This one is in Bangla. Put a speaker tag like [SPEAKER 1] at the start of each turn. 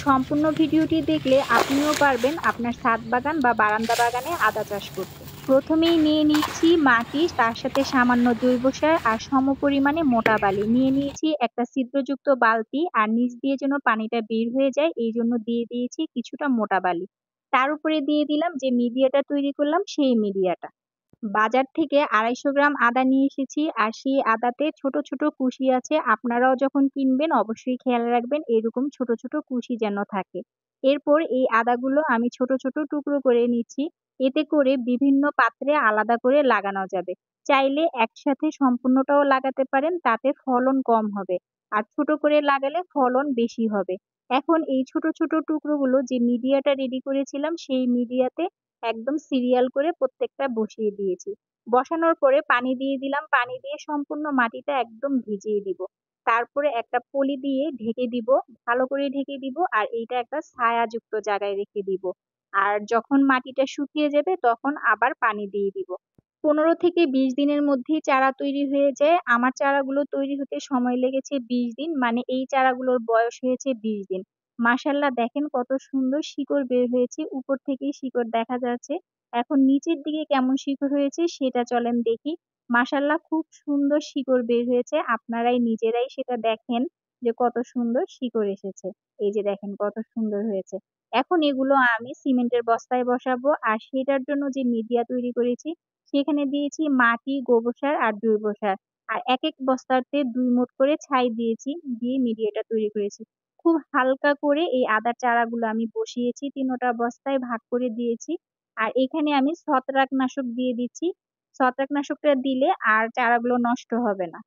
[SPEAKER 1] সম্পূর্ণ ভিডিওটি দেখলে আপনিও পারবেন আপনার ছাদ বাগান বা বারান্দা বাগানে আদা চাষ করতে। প্রথমেই নিয়ে নিচ্ছি মাটি, তার সাথে সামান্য জৈব সার আর সমপরিমাণে মোটা বালি। নিয়ে নিয়েছি একটা ছিদ্রযুক্ত বালতি, আর নিচ দিয়ে যেন পানিটা বের হয়ে যায় এই জন্য দিয়ে দিয়েছি কিছুটা মোটা বালি। তার উপরে দিয়ে দিলাম যে মিডিয়াটা তৈরি করলাম সেই মিডিয়াটা। বাজার থেকে ২৫০ গ্রাম আদা নিয়ে এসেছি, আর সেই আদাতে ছোট ছোট কুশি আছে। আপনারাও যখন কিনবেন অবশ্যই খেয়াল রাখবেন এরকম ছোট ছোট কুশি যেন থাকে। এরপর এই আদাগুলো আমি ছোট ছোট টুকরো করে নিচ্ছি। এতে করে বিভিন্ন পাত্রে আলাদা করে লাগানো যাবে। চাইলে একসাথে সম্পূর্ণটাও লাগাতে পারেন, তাতে ফলন কম হবে। আর ছোট করে লাগালে ফলন বেশি হবে। এখন এই ছোট ছোট টুকরোগুলো যে মিডিয়াটা রেডি করেছিলাম সেই মিডিয়াতে একদম সিরিয়াল করে প্রত্যেকটা বসিয়ে দিয়েছি। বসানোর পরে পানি দিয়ে দিলাম। পানি দিয়ে সম্পূর্ণ মাটিটা একদম ভিজিয়ে দিব। তারপরে একটা পলি দিয়ে ঢেকে দিব, ভালো করে ঢেকে দিব, আর এইটা একটা ছায়াযুক্ত জায়গায় রেখে দিব। আর যখন মাটিটা শুকিয়ে যাবে তখন আবার পানি দিয়ে দিব। ১৫ থেকে ২০ দিনের মধ্যেই চারা তৈরি হয়ে যায়। আমার চারাগুলো তৈরি হতে সময় লেগেছে ২০ দিন, মানে এই চারাগুলোর বয়স হয়েছে ২০ দিন। মাশাআল্লাহ, দেখেন কত সুন্দর শিকড় বের হয়েছে, উপর থেকেই শিকড় দেখা যাচ্ছে। এখন নিচের দিকে কেমন শিকড় হয়েছে সেটা চলেন দেখি। মাশাআল্লাহ, খুব সুন্দর শিকড় বের হয়েছে, আপনারাই নিজেরাই সেটা দেখেন যে কত সুন্দর শিকড় এসেছে। এই যে দেখেন কত সুন্দর হয়েছে। এখন এগুলো আমি সিমেন্টের বস্তায় বসাবো, আর সেটার জন্য যে মিডিয়া তৈরি করেছি সেখানে দিয়েছি মাটি, গোবর সার আর জৈব সার। আর এক বস্তাতে ২ মুঠ করে ছাই দিয়েছি, দিয়ে মিডিয়াটা তৈরি করেছি। খুব হালকা করে এই আদার চারাগুলো আমি বসিয়েছি, ৩টা বস্তায় ভাগ করে দিয়েছি। আর এখানে আমি ছত্রাকনাশক দিয়ে দিচ্ছি। ছত্রাকনাশকটা দিলে আর চারাগুলো নষ্ট হবে না।